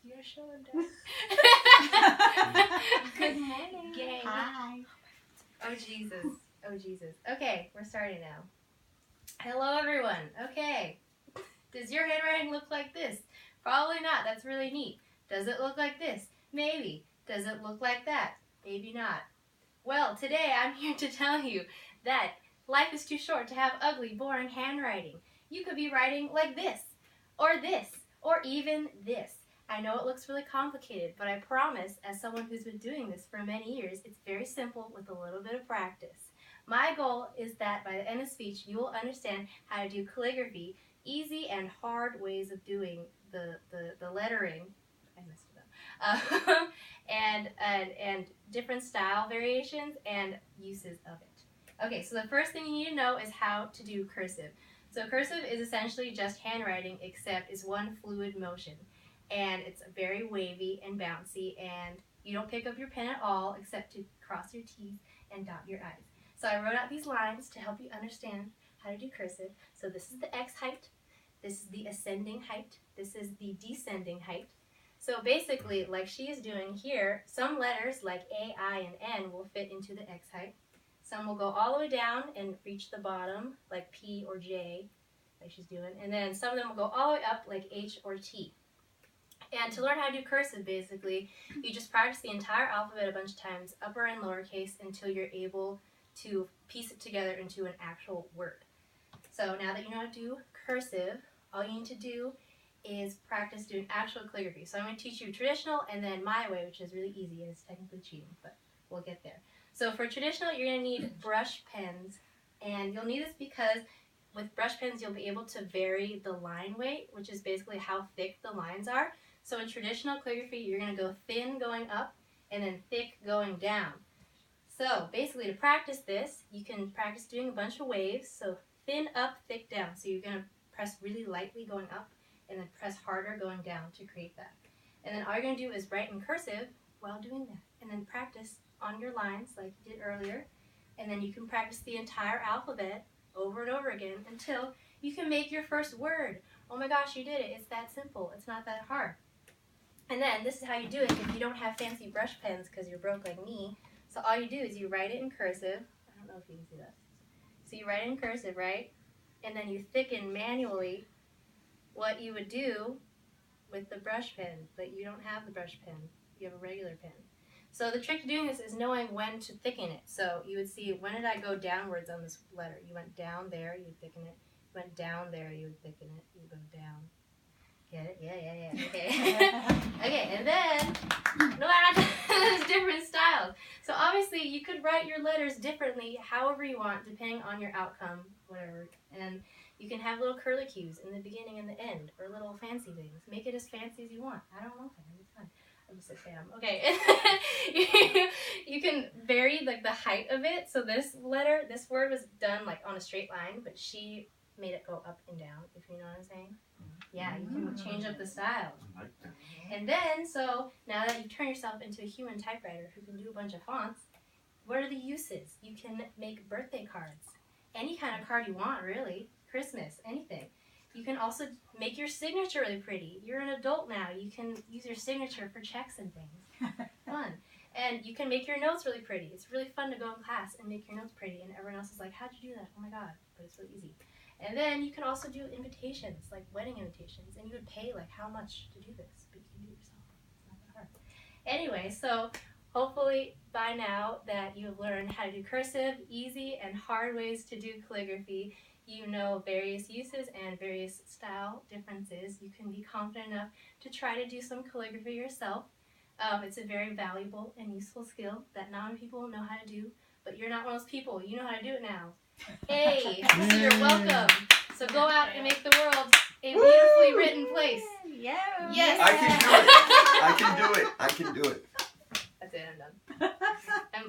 You gotta show them, Dad. Good morning. Gang. Hi. Oh, Jesus. Oh, Jesus. Okay, we're starting now. Hello, everyone. Okay. Does your handwriting look like this? Probably not. That's really neat. Does it look like this? Maybe. Does it look like that? Maybe not. Well, today I'm here to tell you that life is too short to have ugly, boring handwriting. You could be writing like this, or even this. I know it looks really complicated, but I promise, as someone who's been doing this for many years, it's very simple with a little bit of practice. My goal is that by the end of speech, you will understand how to do calligraphy, easy and hard ways of doing the lettering. I messed it up. And different style variations and uses of it. Okay, so the first thing you need to know is how to do cursive. So cursive is essentially just handwriting, except it's one fluid motion. And it's very wavy and bouncy, and you don't pick up your pen at all except to cross your T's and dot your I's. So I wrote out these lines to help you understand how to do cursive. So this is the X height, this is the ascending height, this is the descending height. So basically, like she is doing here, some letters like A, I, and N will fit into the X height. Some will go all the way down and reach the bottom, like P or J, like she's doing. And then some of them will go all the way up, like H or T. And to learn how to do cursive, basically, you just practice the entire alphabet a bunch of times, upper and lowercase, until you're able to piece it together into an actual word. So now that you know how to do cursive, all you need to do is practice doing actual calligraphy. So I'm going to teach you traditional and then my way, which is really easy and it's technically cheating, but we'll get there. So for traditional, you're going to need brush pens, and you'll need this because with brush pens, you'll be able to vary the line weight, which is basically how thick the lines are. So in traditional calligraphy, you're going to go thin going up and then thick going down. So basically, to practice this, you can practice doing a bunch of waves. So thin up, thick down. So you're going to press really lightly going up and then press harder going down to create that. And then all you're going to do is write in cursive while doing that. And then practice on your lines like you did earlier. And then you can practice the entire alphabet over and over again until you can make your first word. Oh my gosh, you did it. It's that simple. It's not that hard. And then this is how you do it if you don't have fancy brush pens because you're broke like me. So all you do is you write it in cursive. I don't know if you can see that. So you write it in cursive, right? And then you thicken manually what you would do with the brush pen, but you don't have the brush pen. You have a regular pen. So the trick to doing this is knowing when to thicken it. So you would see, when did I go downwards on this letter? You went down there, you would thicken it. You went down there, you would thicken it. You go down. Get it? Yeah. Okay. Okay, and then, there's different styles. So obviously, you could write your letters differently, however you want, depending on your outcome, whatever. And you can have little curlicues in the beginning and the end, or little fancy things. Make it as fancy as you want. I don't know, fam. It's fine. I'm just a fam. Okay. You can vary like the height of it. So this word was done like on a straight line, but she made it go up and down, if you know what I'm saying. Yeah, you can change up the style. And then, so now that you turn yourself into a human typewriter who can do a bunch of fonts, what are the uses? You can make birthday cards. Any kind of card you want, really. Christmas, anything. You can also make your signature really pretty. You're an adult now. You can use your signature for checks and things. Fun. And you can make your notes really pretty. It's really fun to go in class and make your notes pretty, and everyone else is like, how'd you do that? Oh my god. But it's really easy. And then you can also do invitations, like wedding invitations, and you would pay like how much to do this, but you can do it yourself. It's not that hard. Anyway, so hopefully by now that you have learned how to do cursive, easy and hard ways to do calligraphy, you know various uses and various style differences. You can be confident enough to try to do some calligraphy yourself. It's a very valuable and useful skill that not many people know how to do, but you're not one of those people. You know how to do it now. Hey, so you're welcome. So go out and make the world a beautifully written place. Yeah. Yes. I can do it. I can do it. That's it. I'm done. I'm